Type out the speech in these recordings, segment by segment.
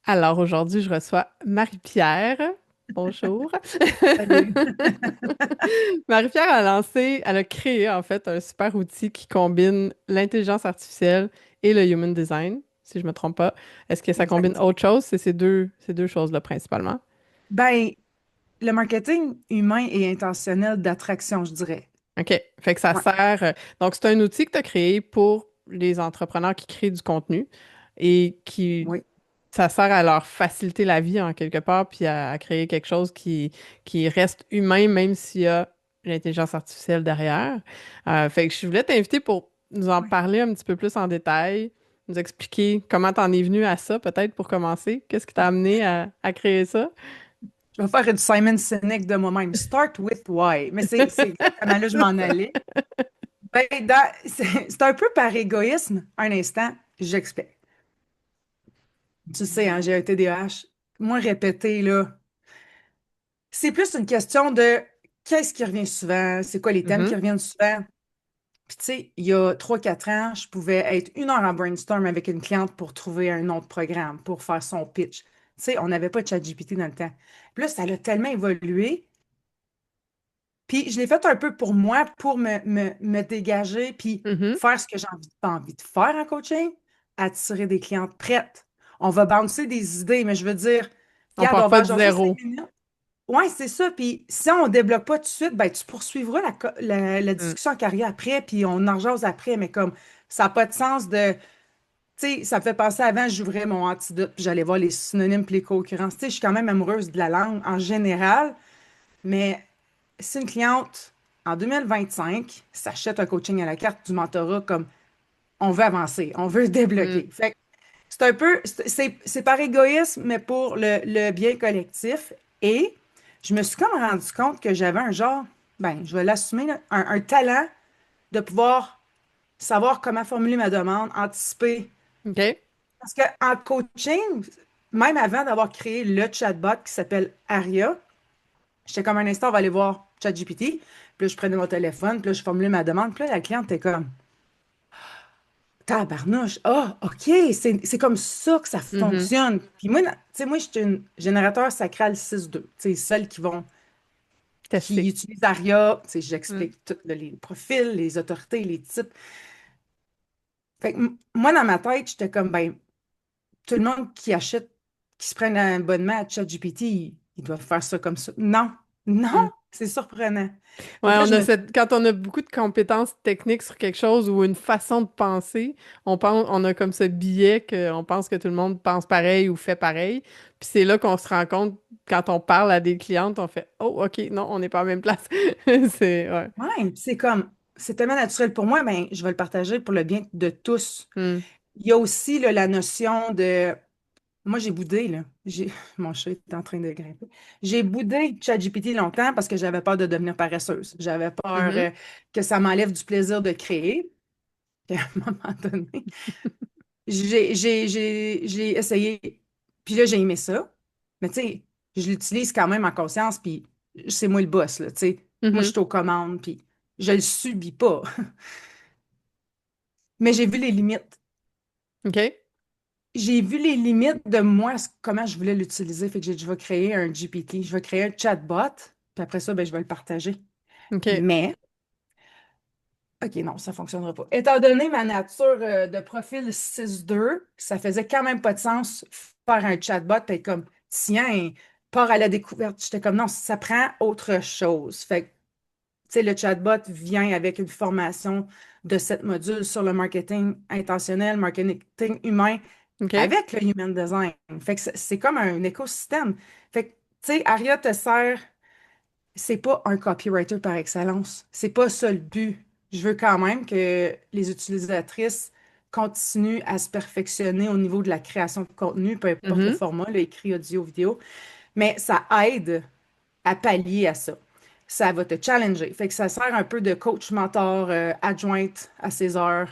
Alors aujourd'hui, je reçois Marie-Pierre. Bonjour. Salut. Marie-Pierre elle a créé en fait un super outil qui combine l'intelligence artificielle et le human design, si je me trompe pas. Est-ce que ça combine Exact. autre chose? C'est ces deux choses-là principalement. Ben, le marketing humain et intentionnel d'attraction, je dirais. OK. Fait que ça Ouais, sert. Donc, c'est un outil que tu as créé pour les entrepreneurs qui créent du contenu et qui oui. ça sert à leur faciliter la vie en quelque part, puis à créer quelque chose qui reste humain, même s'il y a l'intelligence artificielle derrière. Fait que je voulais t'inviter pour nous en Ouais. parler un petit peu plus en détail, nous expliquer comment t'en es venu à ça, peut-être pour commencer. Qu'est-ce qui t'a amené à créer ça? Je vais faire une Simon Sinek de moi-même. Start with why. Mais c'est exactement là que je m'en allais. Ben, c'est un peu par égoïsme. Un instant, j'explique. Tu sais, hein, j'ai un TDAH. Moi, répéter, là, c'est plus une question de qu'est-ce qui revient souvent, c'est quoi les thèmes qui Mhm. reviennent souvent. Puis, tu sais, il y a 3 4 ans, je pouvais être 1 heure en brainstorm avec une cliente pour trouver un autre programme, pour faire son pitch. Tu sais, on n'avait pas de ChatGPT dans le temps. Puis là, ça a tellement évolué. Puis, je l'ai fait un peu pour moi, pour me dégager, puis Mhm. faire ce que j'ai pas envie de faire en coaching, attirer des clientes prêtes. On va bouncer des idées, mais je veux dire, On regarde, part on pas va de jaser cinq zéro. minutes. Ouais, c'est ça. Puis si on ne débloque pas tout de suite, ben, tu poursuivras la Mm. discussion en carrière après, puis on en jase après, mais comme ça n'a pas de sens de. Tu sais, ça me fait penser avant, j'ouvrais mon antidote, puis j'allais voir les synonymes puis les co-occurrences. Tu sais, je suis quand même amoureuse de la langue en général, mais si une cliente en 2025 s'achète un coaching à la carte du mentorat, comme on veut avancer, on veut Mm. débloquer. Fait que c'est un peu, c'est par égoïsme, mais pour le bien collectif. Et je me suis comme rendu compte que j'avais un genre, ben, je vais l'assumer, là, un talent de pouvoir savoir comment formuler ma demande, anticiper. OK. Parce qu'en coaching, même avant d'avoir créé le chatbot qui s'appelle Aria, j'étais comme un instant, on va aller voir ChatGPT. Puis là, je prenais mon téléphone, puis là, je formulais ma demande. Puis là, la cliente était comme, tabarnouche, ah, OK, c'est comme ça que ça Mhm. fonctionne. Puis moi, tu sais, moi, je suis une générateur sacral 6-2. Tu sais, celles qui Tester. utilisent ARIA, tu sais, Mm. j'explique tous les profils, les autorités, les types. Fait que moi, dans ma tête, j'étais comme, ben, tout le monde qui achète, qui se prenne un abonnement à ChatGPT, ils doivent faire ça comme ça. Non, non, Mm. c'est surprenant. Fait Ouais, que là, on je a me suis quand on a beaucoup de compétences techniques sur quelque chose ou une façon de penser, on a comme ce biais qu'on pense que tout le monde pense pareil ou fait pareil. Puis c'est là qu'on se rend compte, quand on parle à des clientes, on fait, oh, OK, non, on n'est pas à la même place. Ouais. ouais, c'est comme, c'est tellement naturel pour moi, ben, je vais le partager pour le bien de tous. Hmm. Il y a aussi là, la notion de. Moi, j'ai boudé, là. Mon chat est en train de grimper. J'ai boudé ChatGPT longtemps parce que j'avais peur de devenir paresseuse. J'avais peur Mhm. que ça m'enlève du plaisir de créer. Puis à un moment donné, j'ai essayé. Puis là, j'ai aimé ça. Mais tu sais, je l'utilise quand même en conscience, puis c'est moi le boss, là, tu sais. Moi, je Mhm. suis aux commandes, puis je le subis pas. Mais j'ai vu les limites. OK. J'ai vu les limites de moi, comment je voulais l'utiliser. Fait que j'ai dit, je vais créer un GPT, je vais créer un chatbot, puis après ça, ben, je vais le partager. OK. Mais, OK, non, ça ne fonctionnera pas. Étant donné ma nature de profil 6-2, ça faisait quand même pas de sens faire un chatbot, puis être comme, tiens, part à la découverte. J'étais comme, non, ça prend autre chose. Fait que, tu sais, le chatbot vient avec une formation de 7 modules sur le marketing intentionnel, marketing humain, OK. avec le human design. Fait que c'est comme un écosystème. Fait que, tu sais, Aria te sert, c'est pas un copywriter par excellence. C'est pas ça le but. Je veux quand même que les utilisatrices continuent à se perfectionner au niveau de la création de contenu, peu importe le Mhm. format, le écrit, audio, vidéo. Mais ça aide à pallier à ça. Ça va te challenger. Fait que ça sert un peu de coach, mentor, adjointe à ses heures.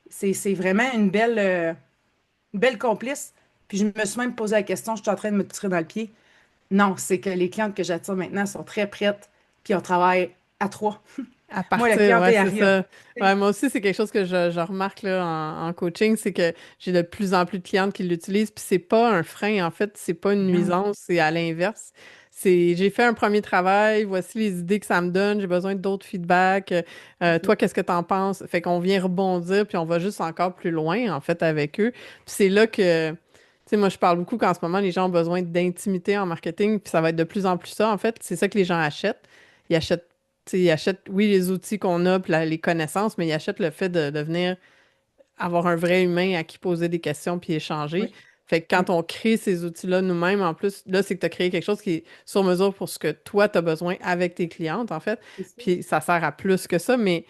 C'est vraiment une belle complice. Puis je me suis même posé la question, je suis en train de me tirer dans le pied. Non, c'est que les clientes que j'attire maintenant sont très prêtes, puis on travaille à trois. À Moi, le partir, client ouais, est c'est Aria. ça. Ouais, moi aussi, c'est quelque chose que je remarque là, en coaching, c'est que j'ai de plus en plus de clientes qui l'utilisent, puis c'est pas un frein, en fait, c'est pas une Non. nuisance, c'est à l'inverse. C'est j'ai fait un premier travail, voici les idées que ça me donne, j'ai besoin d'autres feedbacks. Toi, qu'est-ce que t'en penses? Fait qu'on vient rebondir, puis on va juste encore plus loin, en fait, avec eux. Puis c'est là que, tu sais, moi, je parle beaucoup qu'en ce moment, les gens ont besoin d'intimité en marketing, puis ça va être de plus en plus ça, en fait. C'est ça que les gens achètent. Ils achètent sais, ils achètent, oui, les outils qu'on a, puis les connaissances, mais ils achètent le fait de venir avoir un vrai humain à qui poser des questions puis échanger. Oui, Fait que oui, quand on crée ces outils-là nous-mêmes, en plus, là, c'est que tu as créé quelque chose qui est sur mesure pour ce que toi, tu as besoin avec tes clientes, en fait. c'est ça. Puis ça sert à plus que ça, mais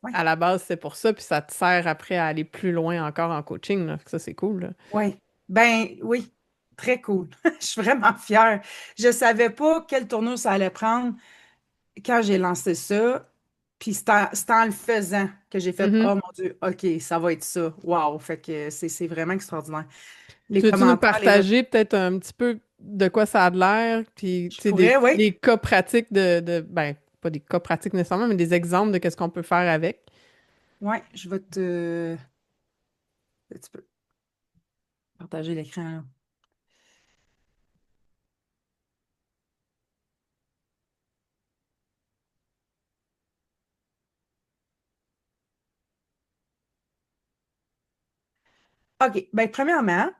Oui, à la base, c'est pour ça, puis ça te sert après à aller plus loin encore en coaching, là. Ça, c'est cool, là. oui. Ben oui, très cool. Je suis vraiment fière. Je savais pas quelle tournure ça allait prendre quand j'ai lancé ça. Puis c'est en le faisant que j'ai fait, Mhm. oh mon Dieu, OK, ça va être ça. Wow. Fait que c'est vraiment extraordinaire. Les Tu veux-tu nous commentaires, les partager peut-être un petit peu de quoi ça a de l'air, puis je tu sais, pourrais, oui. des cas pratiques ben, pas des cas pratiques nécessairement, mais des exemples de qu'est-ce qu'on peut faire avec. Oui, je vais te. Tu peux partager l'écran, là. OK. Ben, premièrement,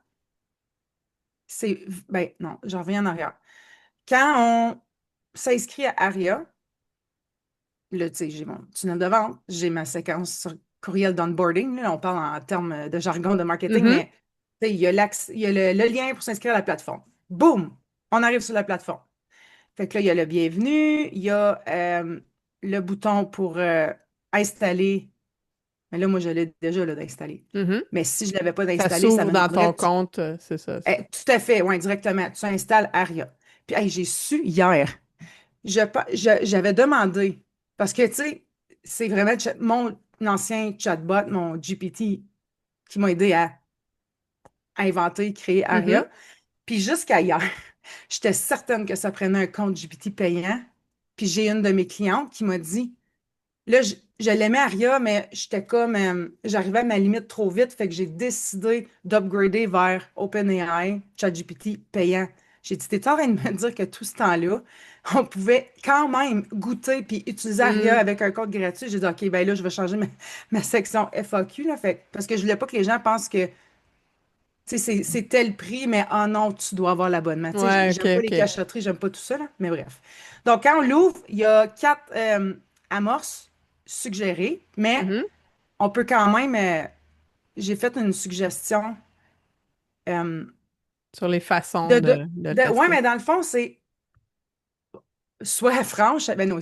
c'est. Ben, non, j'en reviens en arrière. Quand on s'inscrit à ARIA, là, tu sais, j'ai mon tunnel de vente, j'ai ma séquence sur courriel d'onboarding. Là, on parle en termes de jargon de marketing, Mhm, mais tu sais, il y a le lien pour s'inscrire à la plateforme. Boum! On arrive sur la plateforme. Fait que là, il y a le bienvenu, il y a le bouton pour installer. Mais là, moi, je l'ai déjà là, d'installer. mhm. Mais si je ne l'avais pas Ça d'installé, ça s'ouvre me dans ton demanderait. compte, c'est ça. Tout à fait, oui, directement. Tu installes Aria. Puis, hey, j'ai su hier. J'avais demandé, parce que, tu sais, c'est vraiment mon ancien chatbot, mon GPT, qui m'a aidé à inventer, créer Mhm, Aria. Puis jusqu'à hier, j'étais certaine que ça prenait un compte GPT payant. Puis j'ai une de mes clientes qui m'a dit, là, je l'aimais Aria, mais j'étais comme, j'arrivais à ma limite trop vite, fait que j'ai décidé d'upgrader vers OpenAI, ChatGPT payant. J'ai dit, t'es en train de me dire que tout ce temps-là, on pouvait quand même goûter puis utiliser Aria mhm. avec un code gratuit. J'ai dit, OK, ben là, je vais changer ma section FAQ, là, fait, parce que je voulais pas que les gens pensent que, tu sais, c'est tel prix, mais oh non, tu dois avoir l'abonnement. Tu sais, Ouais, ok, j'aime pas les ok. cachotteries, j'aime pas tout ça, là, mais bref. Donc, quand on l'ouvre, il y a 4 amorces suggérées, mais Mhm. on peut quand même. J'ai fait une suggestion euh, Sur les façons de, de le ouais, tester. mais dans le fond, c'est sois franche. Ben non,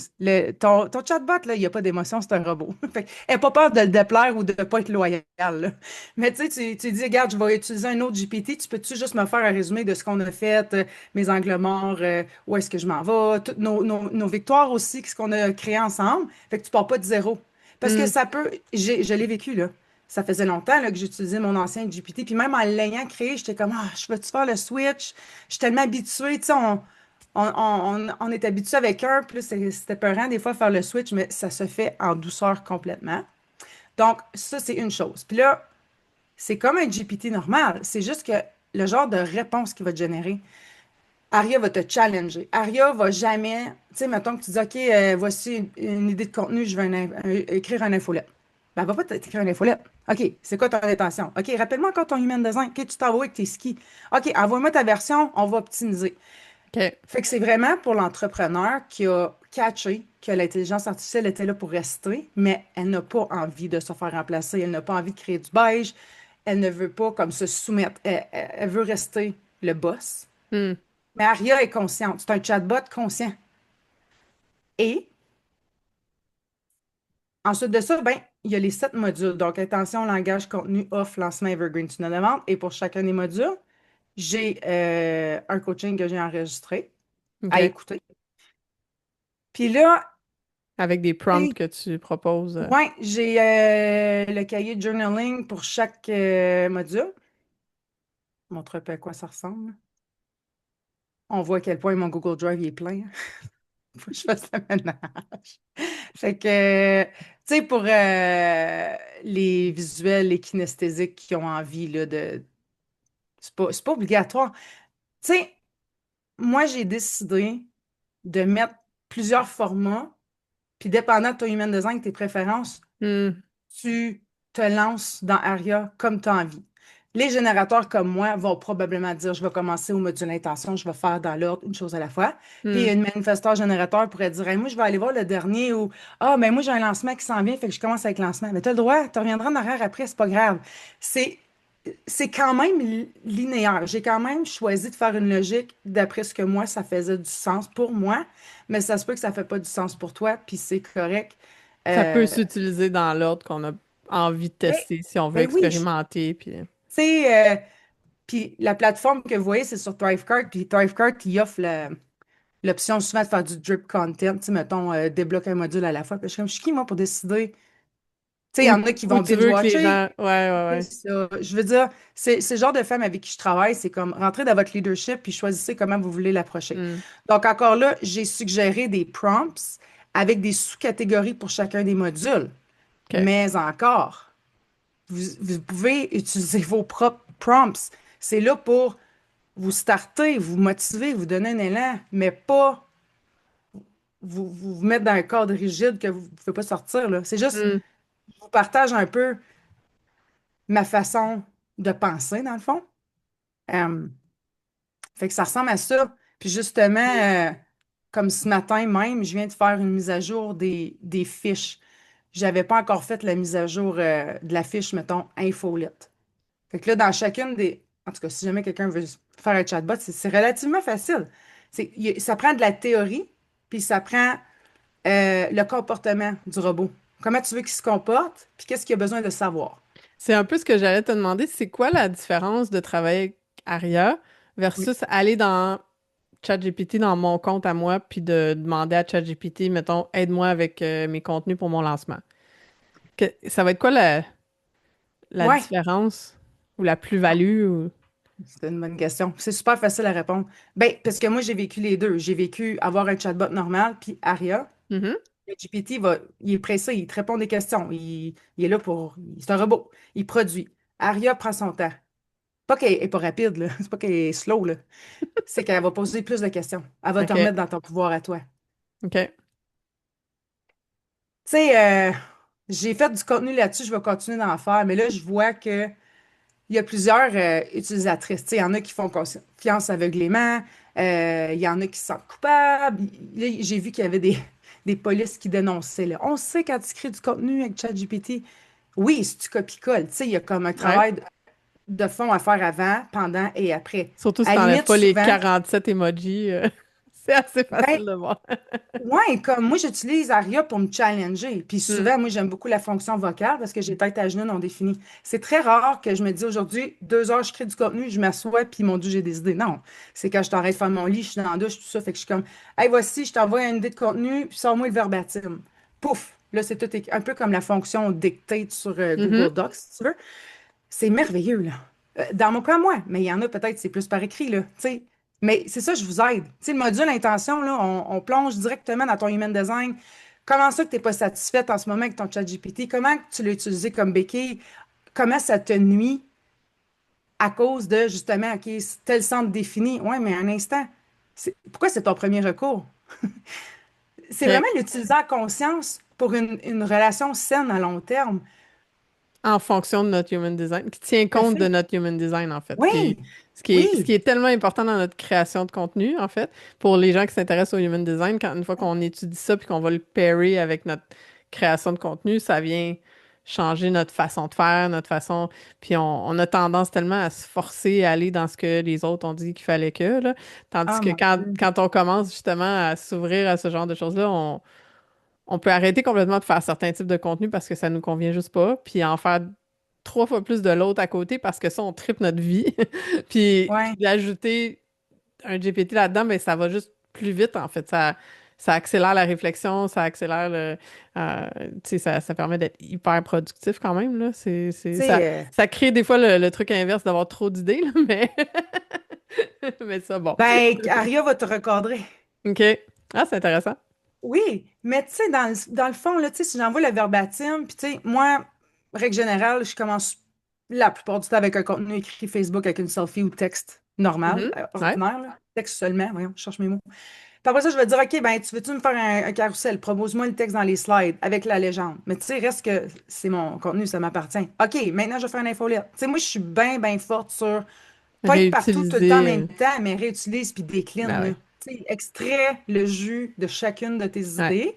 ton chatbot, là, il n'y a pas d'émotion, c'est un robot. Fait n'aie pas peur de le déplaire ou de ne pas être loyal, là. Mais tu sais, tu dis, regarde, je vais utiliser un autre GPT, tu peux-tu juste me faire un résumé de ce qu'on a fait, mes angles morts, où est-ce que je m'en vais, toutes nos victoires aussi, qu'est-ce qu'on a créé ensemble. Fait que tu pars pas de zéro. Parce que Hmm. ça peut, je l'ai vécu, là. Ça faisait longtemps là, que j'utilisais mon ancien GPT. Puis même en l'ayant créé, j'étais comme, ah, je veux-tu faire le switch? Je suis tellement habituée. Tu sais, on est habitué avec un, puis là, c'était peurant des fois faire le switch, mais ça se fait en douceur complètement. Donc, ça, c'est une chose. Puis là, c'est comme un GPT normal. C'est juste que le genre de réponse qu'il va te générer, Aria va te challenger. Aria va jamais, tu sais, mettons que tu dis, OK, voici une idée de contenu, je veux écrire un infolette. Ben, elle va pas t'écrire une infolette. OK, c'est quoi ton intention? OK, rappelle-moi encore ton human design. OK, tu t'envoies avec tes skis. OK, envoie-moi ta version, on va optimiser. OK. Fait que c'est vraiment pour l'entrepreneur qui a catché que l'intelligence artificielle était là pour rester, mais elle n'a pas envie de se faire remplacer, elle n'a pas envie de créer du beige, elle ne veut pas comme se soumettre, elle veut rester le boss. Hmm. Mais Aria est consciente, c'est un chatbot conscient. Et ensuite de ça, ben, il y a les 7 modules. Donc, intention, langage, contenu, offre, lancement, evergreen, tunnel de vente. Et pour chacun des modules, j'ai un coaching que j'ai enregistré à OK. écouter. Puis là, Avec des prompts que tu proposes. ouais, j'ai le cahier de journaling pour chaque module. Je montre un peu à quoi ça ressemble. On voit à quel point mon Google Drive il est plein. Faut que je fasse le ménage. Fait que, tu sais, pour les visuels, les kinesthésiques qui ont envie, là, de... c'est pas obligatoire. Tu sais, moi, j'ai décidé de mettre plusieurs formats, puis dépendant de ton human design, tes préférences, Hmm, tu te lances dans Aria comme tu as envie. Les générateurs comme moi vont probablement dire, je vais commencer au module intention, je vais faire dans l'ordre une chose à la fois. Puis hmm. une manifesteur générateur pourrait dire, hey, moi, je vais aller voir le dernier ou, ah, mais moi, j'ai un lancement qui s'en vient, fait que je commence avec le lancement. Mais tu as le droit, tu reviendras en arrière après, c'est pas grave. C'est, c'est quand même linéaire. J'ai quand même choisi de faire une logique d'après ce que moi, ça faisait du sens pour moi, mais ça se peut que ça fait pas du sens pour toi, puis c'est correct. Ça peut Euh, s'utiliser dans l'ordre qu'on a envie de ben, tester si on veut ben oui, expérimenter. Puis... tu sais, puis la plateforme que vous voyez, c'est sur Thrivecart. Puis Thrivecart, il offre l'option souvent de faire du drip content. Tu sais, mettons, débloque un module à la fois. Puis je suis qui, moi, pour décider? Tu sais, il y Où, en a qui où vont tu veux que les binge-watcher. gens. Ouais, ouais, C'est ouais. ça. Je veux dire, c'est le genre de femme avec qui je travaille. C'est comme rentrer dans votre leadership puis choisissez comment vous voulez l'approcher. Hmm, Donc, encore là, j'ai suggéré des prompts avec des sous-catégories pour chacun des modules. OK. Mais encore, vous pouvez utiliser vos propres prompts. C'est là pour vous starter, vous motiver, vous donner un élan, mais pas vous mettre dans un cadre rigide que vous ne pouvez pas sortir, là. C'est juste, Hmm. je vous partage un peu ma façon de penser, dans le fond. Euh, Fait que ça ressemble à ça. Puis justement, comme ce matin même, je viens de faire une mise à jour des fiches. J'avais pas encore fait la mise à jour de la fiche, mettons, infolette. Fait que là, dans chacune des... En tout cas, si jamais quelqu'un veut faire un chatbot, c'est relativement facile. Ça prend de la théorie, puis ça prend le comportement du robot. Comment tu veux qu'il se comporte, puis qu'est-ce qu'il a besoin de savoir. C'est un peu ce que j'allais te demander. C'est quoi la différence de travailler avec Aria Oui. versus aller dans ChatGPT dans mon compte à moi puis de demander à ChatGPT, mettons, aide-moi avec mes contenus pour mon lancement. Ça va être quoi la Ouais, différence ou la plus-value ou... c'est une bonne question. C'est super facile à répondre. Ben, parce que moi, j'ai vécu les deux. J'ai vécu avoir un chatbot normal, puis Aria. Mhm. Le GPT il est pressé, il te répond des questions. Il est là c'est un robot. Il produit. Aria prend son temps. Pas qu'elle est pas rapide, là. C'est pas qu'elle est slow, là. C'est qu'elle va poser plus de questions. Elle va te OK. remettre dans ton pouvoir à toi. OK. Tu sais, j'ai fait du contenu là-dessus, je vais continuer d'en faire, mais là, je vois que il y a plusieurs utilisatrices. Tu sais, il y en a qui font confiance aveuglément, il y en a qui se sentent coupables. Là, j'ai vu qu'il y avait des polices qui dénonçaient, là. On sait quand tu crées du contenu avec ChatGPT, oui, si tu copies-colles, tu sais, il y a comme un Ouais. travail de fond à faire avant, pendant et après. Surtout si À la t'enlèves limite, pas les souvent, 47 emojis, c'est assez ben, facile de voir. ouais, comme moi, j'utilise Aria pour me challenger. Puis Hmm. souvent, moi, j'aime beaucoup la fonction vocale parce que j'ai tête à genoux non définie. C'est très rare que je me dis aujourd'hui, 2 heures, je crée du contenu, je m'assois, puis mon Dieu, j'ai des idées. Non, c'est quand je t'arrête de faire mon lit, je suis dans la douche, tout ça. Fait que je suis comme, hey, voici, je t'envoie une idée de contenu, puis sors-moi le verbatim. Pouf! Là, c'est tout un peu comme la fonction dictate sur Mhm. Google Docs, si tu veux. C'est merveilleux, là. Dans mon cas, moi, mais il y en a peut-être, c'est plus par écrit, là, tu sais. Mais c'est ça, je vous aide. Tu sais, le module intention, là, on plonge directement dans ton human design. Comment ça que tu n'es pas satisfaite en ce moment avec ton chat GPT? Comment que tu l'as utilisé comme béquille? Comment ça te nuit à cause de, justement, OK, tel centre défini? Ouais, mais un instant, pourquoi c'est ton premier recours? C'est OK. vraiment l'utiliser en conscience pour une relation saine à long terme. En fonction de notre human design, qui tient Tout à compte de fait. notre human design, en fait. Oui, Ce qui oui. est tellement important dans notre création de contenu, en fait, pour les gens qui s'intéressent au human design, une fois qu'on étudie ça puis qu'on va le pairer avec notre création de contenu, ça vient changer notre façon de faire, notre façon. Puis on a tendance tellement à se forcer à aller dans ce que les autres ont dit qu'il fallait que, là. Tandis Ah, que mon Dieu. quand on commence justement à s'ouvrir à ce genre de choses-là, on peut arrêter complètement de faire certains types de contenus parce que ça nous convient juste pas, puis en faire 3 fois plus de l'autre à côté parce que ça, on tripe notre vie. Puis Ouais. d'ajouter un GPT là-dedans, ben, ça va juste plus vite, en fait. Ça accélère la réflexion, ça accélère tu sais, ça permet d'être hyper productif quand même, là. Tu sais, Ça crée des fois le truc inverse d'avoir trop d'idées, là, mais... mais ça, bon. ben, Aria va te recadrer. OK. Ah, c'est intéressant. Oui, mais tu sais, dans le fond, là, tu sais, si j'envoie le verbatim, puis tu sais, moi, règle générale, je commence la plupart du temps avec un contenu écrit Facebook avec une selfie ou texte normal, Mhm. Ouais. ordinaire, là. Texte seulement, voyons, je cherche mes mots. Puis après ça, je vais dire, OK, ben, tu veux-tu me faire un carrousel? Propose-moi le texte dans les slides avec la légende. Mais tu sais, reste que c'est mon contenu, ça m'appartient. OK, maintenant, je vais faire un infolette. Tu sais, moi, je suis bien, bien forte sur pas être partout tout le temps en Réutiliser. même temps, mais réutilise puis Ben décline, là. ouais. Tu sais, extrait le jus de chacune de tes Ouais. idées.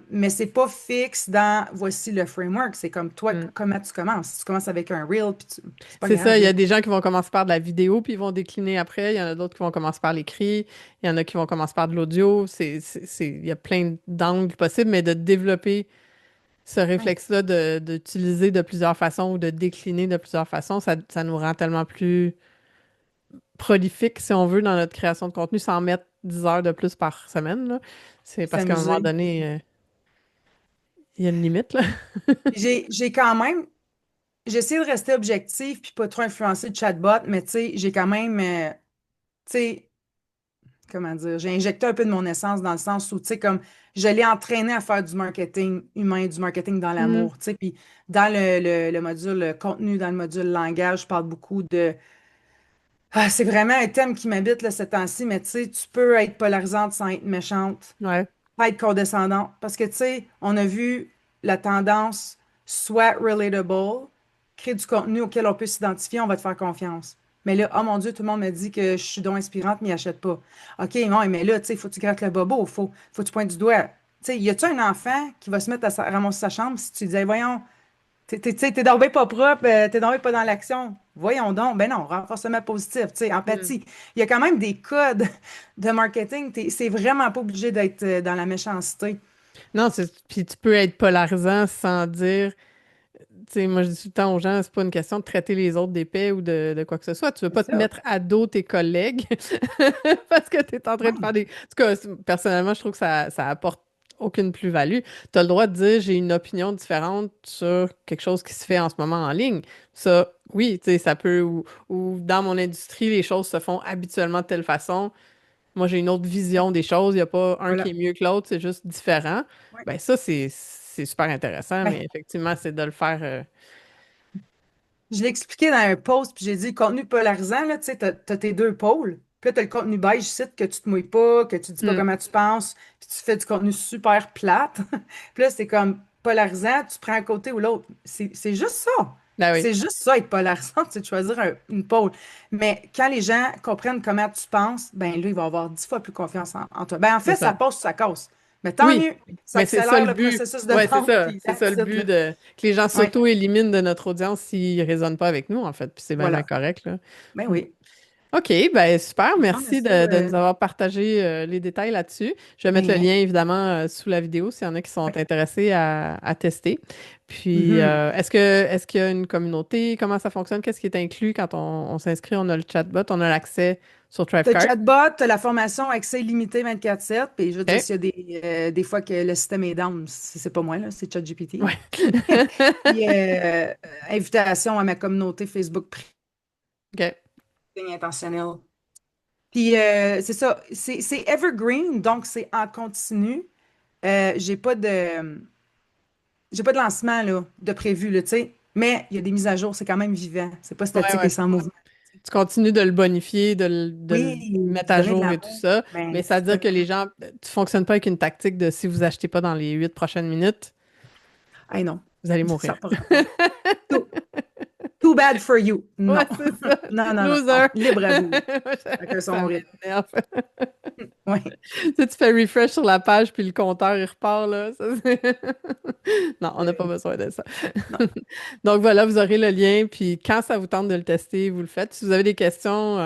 Mais c'est pas fixe dans voici le framework. C'est comme toi, Mm. comment tu commences. Si tu commences avec un reel, puis c'est pas C'est ça, grave, il y là. a des gens qui vont commencer par de la vidéo, puis ils vont décliner après. Il y en a d'autres qui vont commencer par l'écrit. Il y en a qui vont commencer par de l'audio. Il y a plein d'angles possibles, mais de développer ce Ouais, réflexe-là d'utiliser de plusieurs façons ou de décliner de plusieurs façons, ça nous rend tellement plus prolifique, si on veut, dans notre création de contenu sans mettre 10 heures de plus par semaine, là. C'est parce qu'à un moment s'amuser. donné, il y a une limite, là. J'ai quand même, j'ai essayé de rester objectif puis pas trop influencer le chatbot, mais tu sais, j'ai quand même, tu sais, comment dire, j'ai injecté un peu de mon essence dans le sens où, tu sais, comme je l'ai entraîné à faire du marketing humain, du marketing dans Mhm. l'amour, tu sais, puis dans le module contenu, dans le module langage, je parle beaucoup de. Ah, c'est vraiment un thème qui m'habite là, ces temps-ci, mais tu sais, tu peux être polarisante sans être méchante, Ouais, pas être condescendante, parce que tu sais, on a vu la tendance soit relatable, créer du contenu auquel on peut s'identifier, on va te faire confiance. Mais là, oh mon Dieu, tout le monde me dit que je suis donc inspirante, mais ils n'achètent pas. OK, non, mais là, tu sais, faut que tu grattes le bobo, faut que tu pointes du doigt. Tu sais, y a-tu un enfant qui va se mettre à ramasser sa chambre si tu disais, voyons, tu sais, t'es donc bien pas propre, t'es donc bien pas dans l'action. Voyons donc. Ben non, renforcement positif, tu sais, mm. empathie. Il y a quand même des codes de marketing. C'est vraiment pas obligé d'être dans la méchanceté. Non, puis tu peux être polarisant sans dire, tu sais, moi je dis tout le temps aux gens, c'est pas une question de traiter les autres d'épais ou de quoi que ce soit. Tu veux C'est pas te ça. mettre à dos tes collègues parce que tu es en train de Non, faire des. En tout cas, personnellement, je trouve que ça apporte aucune plus-value. Tu as le droit de dire j'ai une opinion différente sur quelque chose qui se fait en ce moment en ligne. Ça, oui, tu sais, ça peut, ou dans mon industrie, les choses se font habituellement de telle façon. Moi, j'ai une autre vision des choses. Il n'y a pas un qui voilà. est mieux que l'autre, c'est juste différent. Ouais. Ben ça, c'est super intéressant, Ben, mais effectivement, c'est de le faire. je l'ai expliqué dans un post, puis j'ai dit contenu polarisant, là, tu sais, t'as tes deux pôles. Puis là, t'as le contenu beige, site que tu te mouilles pas, que tu dis pas Hmm. comment tu penses, puis tu fais du contenu super plate. Puis là, c'est comme polarisant, tu prends un côté ou l'autre. C'est juste ça. Ben oui, C'est juste ça, être polarisant, c'est de choisir une pôle. Mais quand les gens comprennent comment tu penses, ben là, ils vont avoir 10 fois plus confiance en toi. Ben en c'est fait, ça ça. passe ou ça casse. Mais tant Oui, mieux. Ça mais c'est ça accélère le le but. processus de Ouais, c'est vente, ça. puis C'est ça that's le it, but là. que les gens Ouais, s'auto-éliminent de notre audience s'ils ne raisonnent pas avec nous, en fait. Puis c'est bien, bien voilà. correct, là. Ben Hmm. oui. OK, ben super. Non, mais Merci ça, de nous avoir partagé les détails là-dessus. Je vais mettre le ben, lien évidemment sous la vidéo s'il y en a qui sont ouais. intéressés à tester. Puis, Mhm. est-ce qu'il y a une communauté? Comment ça fonctionne? Qu'est-ce qui est inclus quand on s'inscrit? On a le chatbot, on a l'accès sur T'as le Thrivecart. chatbot, t'as la formation accès illimité 24/7, puis je veux dire, OK. s'il y a des fois que le système est down, c'est pas moi, là, c'est ChatGPT, là. Ouais. Puis, invitation à ma communauté Facebook OK. privée intentionnelle. Puis, c'est ça, c'est evergreen, donc c'est en continu. Euh, j'ai pas de, j'ai pas de lancement, là, de prévu, là, tu sais, mais il y a des mises à jour, c'est quand même vivant, c'est pas Ouais, statique et ouais. sans mouvement. Tu continues de le bonifier, de le Oui, mettre se à donner de jour et tout l'amour, ça. ben, Mais ça veut dire que certainement. les gens, tu fonctionnes pas avec une tactique de si vous achetez pas dans les 8 prochaines minutes, Ah non, vous allez ça mourir. n'a pas rapport. Too, too bad for you. Ouais, Non. c'est ça. Non, non, non. Loser. Libre à vous. Chacun Ça son rythme. m'énerve. Oui, Tu sais, tu fais refresh sur la page, puis le compteur, il repart, là. Non, on n'a pas besoin de ça. non, Donc voilà, vous aurez le lien, puis quand ça vous tente de le tester, vous le faites. Si vous avez des questions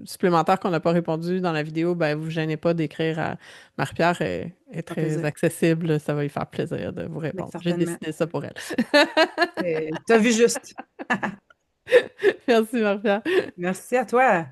supplémentaires qu'on n'a pas répondu dans la vidéo, ben vous gênez pas d'écrire à Marie-Pierre, elle est ça fait très plaisir. accessible, ça va lui faire plaisir de vous Mais répondre. J'ai certainement. décidé ça pour elle. T'as vu juste. Merci Marie-Pierre. Merci à toi.